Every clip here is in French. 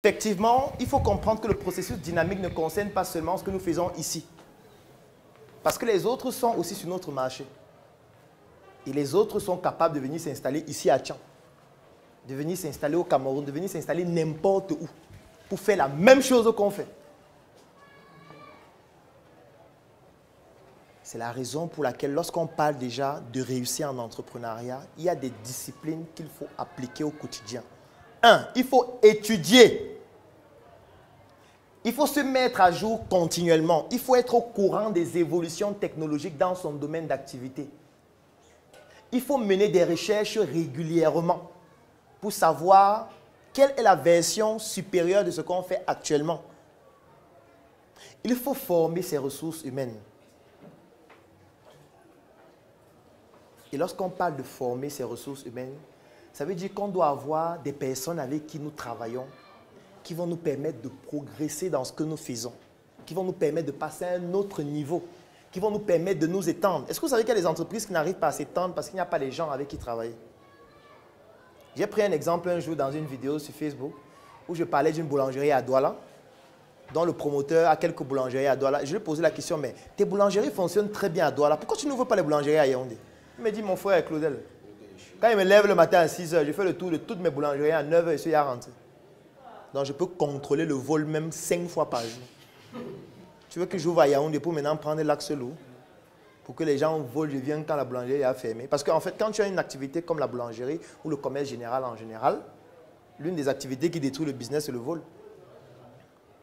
Effectivement, il faut comprendre que le processus dynamique ne concerne pas seulement ce que nous faisons ici. Parce que les autres sont aussi sur notre marché. Et les autres sont capables de venir s'installer ici à Tchang, de venir s'installer au Cameroun, de venir s'installer n'importe où, pour faire la même chose qu'on fait. C'est la raison pour laquelle, lorsqu'on parle déjà de réussir en entrepreneuriat, il y a des disciplines qu'il faut appliquer au quotidien. Un, il faut étudier. Il faut se mettre à jour continuellement. Il faut être au courant des évolutions technologiques dans son domaine d'activité. Il faut mener des recherches régulièrement pour savoir quelle est la version supérieure de ce qu'on fait actuellement. Il faut former ses ressources humaines. Et lorsqu'on parle de former ses ressources humaines, ça veut dire qu'on doit avoir des personnes avec qui nous travaillons qui vont nous permettre de progresser dans ce que nous faisons, qui vont nous permettre de passer à un autre niveau, qui vont nous permettre de nous étendre. Est-ce que vous savez qu'il y a des entreprises qui n'arrivent pas à s'étendre parce qu'il n'y a pas les gens avec qui travailler? J'ai pris un exemple un jour dans une vidéo sur Facebook où je parlais d'une boulangerie à Douala, dont le promoteur a quelques boulangeries à Douala. Je lui ai posé la question, mais tes boulangeries fonctionnent très bien à Douala, pourquoi tu n'ouvres pas les boulangeries à Yaoundé? Il me dit, mon frère Claudel, quand il me lève le matin à 6 h, je fais le tour de toutes mes boulangeries à 9 h et je suis à rentrer. Donc, je peux contrôler le vol même 5 fois par jour. Tu veux que j'ouvre à Yaoundé pour maintenant prendre l'axe lourd? Pour que les gens volent, je viens quand la boulangerie a fermé. Parce qu'en fait, quand tu as une activité comme la boulangerie ou le commerce général en général, l'une des activités qui détruit le business, c'est le vol.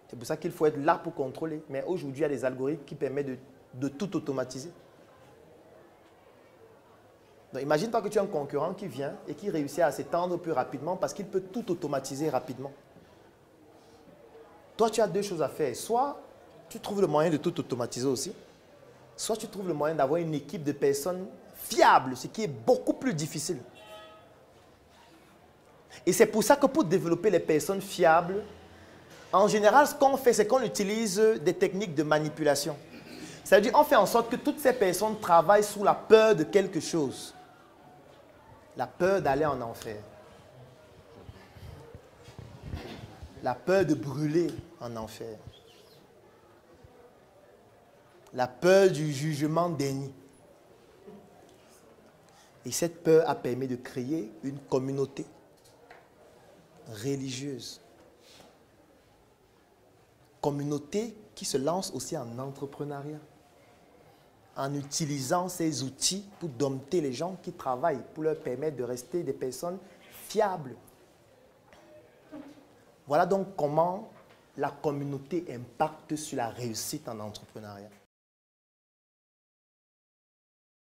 C'est pour ça qu'il faut être là pour contrôler. Mais aujourd'hui, il y a des algorithmes qui permettent de tout automatiser. Donc, imagine-toi que tu as un concurrent qui vient et qui réussit à s'étendre plus rapidement parce qu'il peut tout automatiser rapidement. Toi, tu as deux choses à faire. Soit tu trouves le moyen de tout automatiser aussi, soit tu trouves le moyen d'avoir une équipe de personnes fiables, ce qui est beaucoup plus difficile. Et c'est pour ça que pour développer les personnes fiables, en général, ce qu'on fait, c'est qu'on utilise des techniques de manipulation. C'est-à-dire qu'on fait en sorte que toutes ces personnes travaillent sous la peur de quelque chose. La peur d'aller en enfer. La peur de brûler en enfer. La peur du jugement dernier. Et cette peur a permis de créer une communauté religieuse. Communauté qui se lance aussi en entrepreneuriat. En utilisant ces outils pour dompter les gens qui travaillent, pour leur permettre de rester des personnes fiables. Voilà donc comment la communauté impacte sur la réussite en entrepreneuriat.